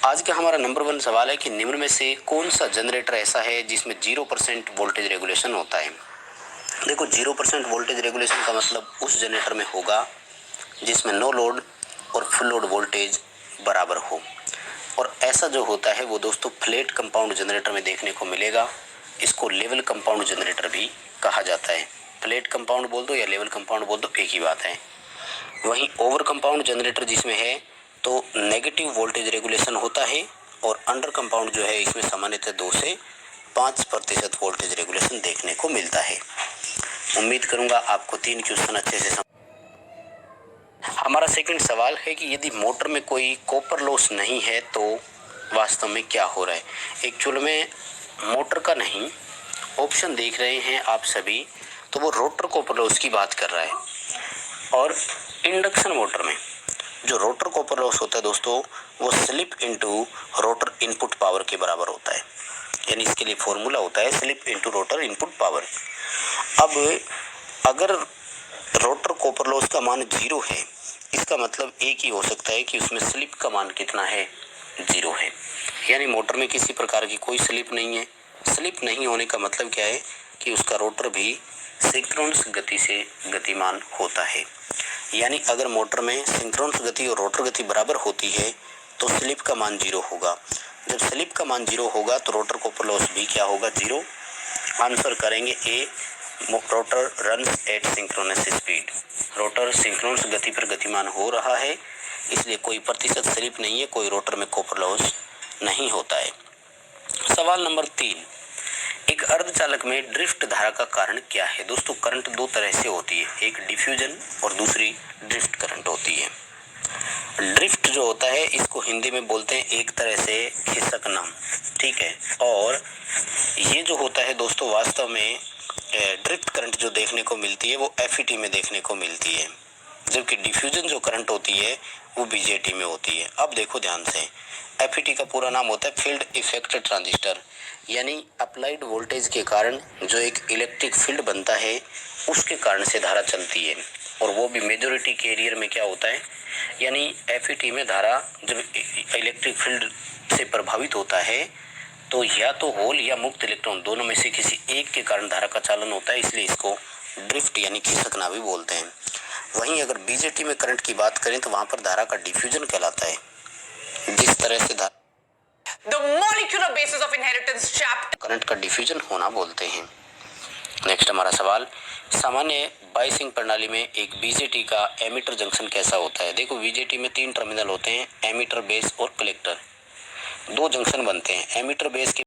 आज का हमारा नंबर 1 सवाल है कि निम्न में से कौन सा जनरेटर ऐसा है जिसमें 0% वोल्टेज रेगुलेशन होता है। देखो 0% वोल्टेज रेगुलेशन का मतलब उस जनरेटर में होगा जिसमें नो लोड और फुल लोड वोल्टेज बराबर हो। और ऐसा जो होता है वो दोस्तों फ्लैट कंपाउंड जनरेटर में देखने को मिलेगा। इसको लेवल कंपाउंड जनरेटर भी कहा जाता है। फ्लैट कंपाउंड बोल दो या लेवल कंपाउंड बोल दो, एक ही बात है। वहीं ओवर कंपाउंड जनरेटर जिसमें है तो नेगेटिव वोल्टेज रेगुलेशन होता है और अंडर कंपाउंड जो है इसमें सामान्यतः 2 से 5% वोल्टेज रेगुलेशन देखने को मिलता है। उम्मीद करूंगा आपको 3 क्वेश्चन अच्छे से हमारा सेकंड सवाल है कि यदि मोटर में कोई कॉपर लॉस नहीं है तो वास्तव में क्या हो रहा है। एक्चुअल में मोटर का नहीं, ऑप्शन देख रहे हैं आप सभी तो वो रोटर कॉपर लॉस की बात कर रहा है। और इंडक्शन मोटर में जो रोटर कॉपर लॉस होता है दोस्तों वो slip into rotor input power के बराबर होता है। यानी इसके लिए फॉर्मूला होता है slip into rotor input power. अब अगर रोटर कॉपर लॉस का मान 0 है इसका मतलब एक ही हो सकता है कि उसमें स्लिप का मान कितना है, 0 है। यानी मोटर में किसी प्रकार की कोई स्लिप नहीं है। स्लिप नहीं होने का मतलब क्या है कि उसका रोटर भी सिंक्रोनस गति से गतिमान होता है। यानी अगर मोटर में सिंक्रोनस गति और रोटर गति बराबर होती है तो स्लिप का मान 0 होगा। जब स्लिप का मान 0 होगा तो रोटर कॉपर लॉस भी क्या होगा, 0। आंसर करेंगे A, rotor runs at synchronous speed. Rotor synchronous गति पर गतिमान हो रहा है इसलिए कोई प्रतिशत स्लिप नहीं है, कोई रोटर में कॉपर लॉस नहीं होता है। सवाल नंबर 3, एक अर्धचालक में ड्रिफ्ट धारा का कारण क्या है। दोस्तों करंट 2 तरह से होती है, एक डिफ्यूजन और दूसरी ड्रिफ्ट करंट होती है। ड्रिफ्ट जो होता है इसको हिंदी में बोलते हैं एक तरह से खिसकना, ठीक है। और ये जो होता है दोस्तों वास्तव में ड्रिफ्ट करंट जो देखने को मिलती है वो एफईटी में देखने को मिलती है, जबकि डिफ्यूजन जो करंट होती है वो बीजेटी में होती है। अब देखो ध्यान से, एफईटी का पूरा नाम होता है फील्ड इफेक्ट ट्रांजिस्टर। यानी अप्लाइड वोल्टेज के कारण जो एक इलेक्ट्रिक फील्ड बनता है उसके कारण से धारा चलती है और वो भी मेजॉरिटी कैरियर में क्या होता है। यानी एफईटी में धारा जब इलेक्ट्रिक फील्ड से प्रभावित होता है तो या तो होल या मुक्त इलेक्ट्रॉन दोनों में से किसी एक के कारण धारा का चालन होता है, इसलिए इसको ड्रिफ्ट यानी खिसकना भी बोलते हैं। वहीं अगर बीजेटी में करंट की बात करें तो वहां पर धारा का डिफ्यूजन कहलाता है। जिस तरह से The molecular basis of inheritance chapter current का डिफ्यूजन होना बोलते हैं। नेक्स्ट हमारा सवाल, सामान्य बायसिंग प्रणाली में एक बीजेटी का एमीटर जंक्शन कैसा होता है। देखो बीजेटी में 3 टर्मिनल होते हैं, एमीटर, बेस और कलेक्टर। 2 जंक्शन बनते हैं। एमीटर बेस के